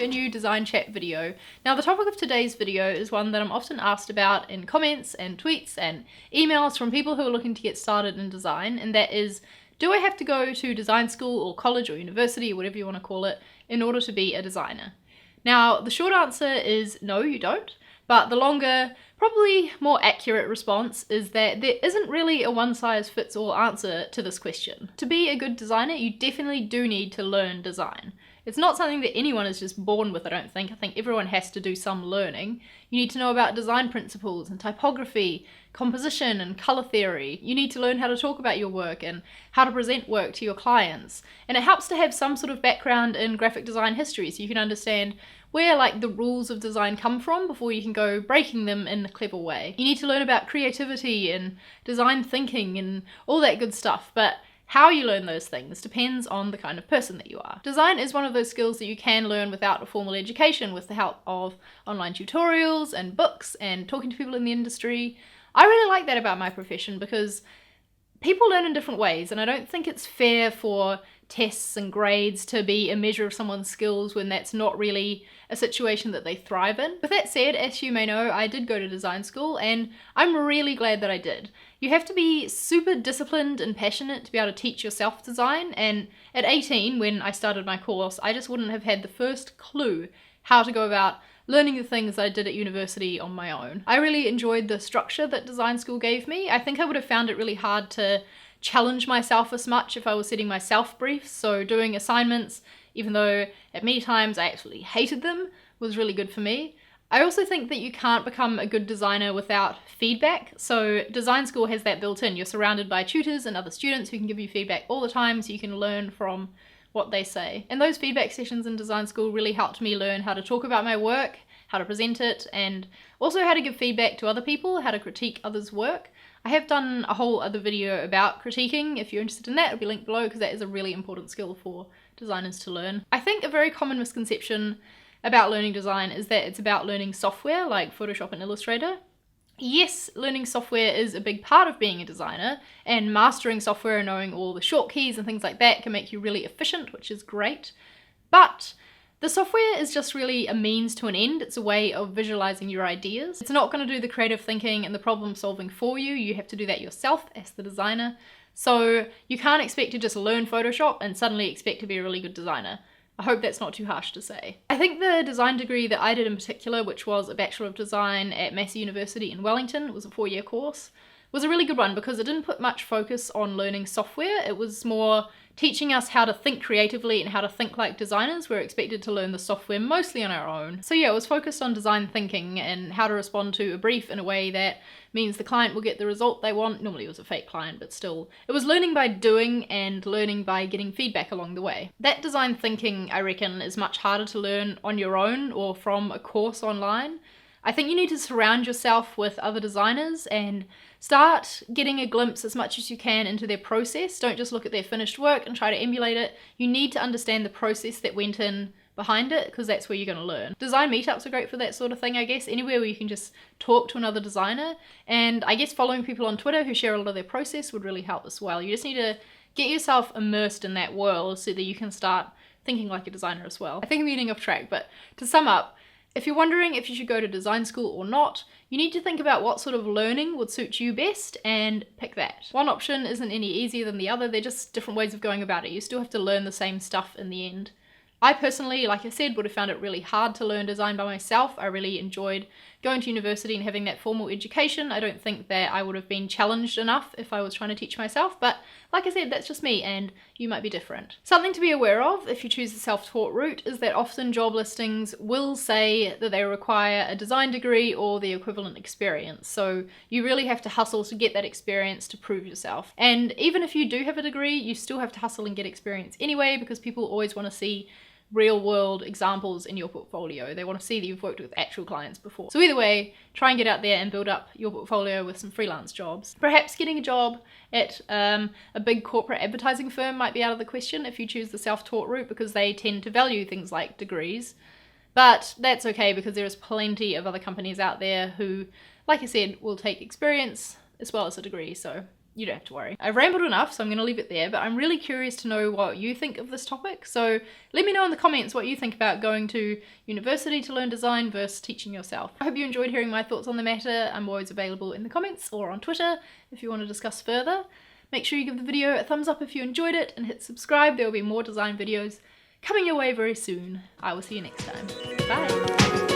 a new design chat video. Now the topic of today's video is one that I'm often asked about in comments and tweets and emails from people who are looking to get started in design, and that is, do I have to go to design school or college or university or whatever you want to call it in order to be a designer? Now the short answer is no, you don't, but the longer, probably more accurate response is that there isn't really a one-size-fits-all answer to this question. To be a good designer, you definitely do need to learn design. It's not something that anyone is just born with, I don't think. I think everyone has to do some learning. You need to know about design principles and typography, composition and colour theory. You need to learn how to talk about your work and how to present work to your clients. And it helps to have some sort of background in graphic design history so you can understand where the rules of design come from before you can go breaking them in a clever way. You need to learn about creativity and design thinking and all that good stuff, but how you learn those things depends on the kind of person that you are. Design is one of those skills that you can learn without a formal education, with the help of online tutorials and books and talking to people in the industry. I really like that about my profession because people learn in different ways, and I don't think it's fair for tests and grades to be a measure of someone's skills when that's not really a situation that they thrive in. With that said, as you may know, I did go to design school and I'm really glad that I did. You have to be super disciplined and passionate to be able to teach yourself design, and at 18, when I started my course, I just wouldn't have had the first clue how to go about learning the things that I did at university on my own. I really enjoyed the structure that design school gave me. I think I would have found it really hard to challenge myself as much if I was setting myself briefs, so doing assignments, even though at many times I absolutely hated them, was really good for me. I also think that you can't become a good designer without feedback, so design school has that built in. You're surrounded by tutors and other students who can give you feedback all the time so you can learn from what they say. And those feedback sessions in design school really helped me learn how to talk about my work, how to present it, and also how to give feedback to other people, how to critique others' work. I have done a whole other video about critiquing. If you're interested in that, it'll be linked below because that is a really important skill for designers to learn. I think a very common misconception about learning design is that it's about learning software like Photoshop and Illustrator. Yes, learning software is a big part of being a designer, and mastering software and knowing all the short keys and things like that can make you really efficient, which is great. But the software is just really a means to an end. It's a way of visualizing your ideas. It's not going to do the creative thinking and the problem solving for you. You have to do that yourself as the designer. So you can't expect to just learn Photoshop and suddenly expect to be a really good designer. I hope that's not too harsh to say. I think the design degree that I did in particular, which was a Bachelor of Design at Massey University in Wellington, it was a 4-year course, was a really good one because it didn't put much focus on learning software. It was more teaching us how to think creatively and how to think like designers. We're expected to learn the software mostly on our own. So yeah, it was focused on design thinking and how to respond to a brief in a way that means the client will get the result they want. Normally it was a fake client, but still. It was learning by doing and learning by getting feedback along the way. That design thinking, I reckon, is much harder to learn on your own or from a course online. I think you need to surround yourself with other designers and start getting a glimpse as much as you can into their process. Don't just look at their finished work and try to emulate it. You need to understand the process that went in behind it, because that's where you're going to learn. Design meetups are great for that sort of thing, I guess. Anywhere where you can just talk to another designer, and I guess following people on Twitter who share a lot of their process would really help as well. You just need to get yourself immersed in that world so that you can start thinking like a designer as well. I think I'm getting off track, but to sum up, if you're wondering if you should go to design school or not, you need to think about what sort of learning would suit you best and pick that. One option isn't any easier than the other, they're just different ways of going about it. You still have to learn the same stuff in the end. I personally, like I said, would have found it really hard to learn design by myself. I really enjoyed going to university and having that formal education. I don't think that I would have been challenged enough if I was trying to teach myself, but like I said, that's just me and you might be different. Something to be aware of if you choose the self-taught route is that often job listings will say that they require a design degree or the equivalent experience. So you really have to hustle to get that experience to prove yourself. And even if you do have a degree, you still have to hustle and get experience anyway, because people always want to see real world examples in your portfolio. They want to see that you've worked with actual clients before. So either way, try and get out there and build up your portfolio with some freelance jobs. Perhaps getting a job at a big corporate advertising firm might be out of the question if you choose the self-taught route, because they tend to value things like degrees. But that's okay, because there is plenty of other companies out there who, like I said, will take experience as well as a degree, so you don't have to worry. I've rambled enough, so I'm going to leave it there, but I'm really curious to know what you think of this topic. So let me know in the comments what you think about going to university to learn design versus teaching yourself. I hope you enjoyed hearing my thoughts on the matter. I'm always available in the comments or on Twitter if you want to discuss further. Make sure you give the video a thumbs up if you enjoyed it and hit subscribe. There will be more design videos coming your way very soon. I will see you next time. Bye!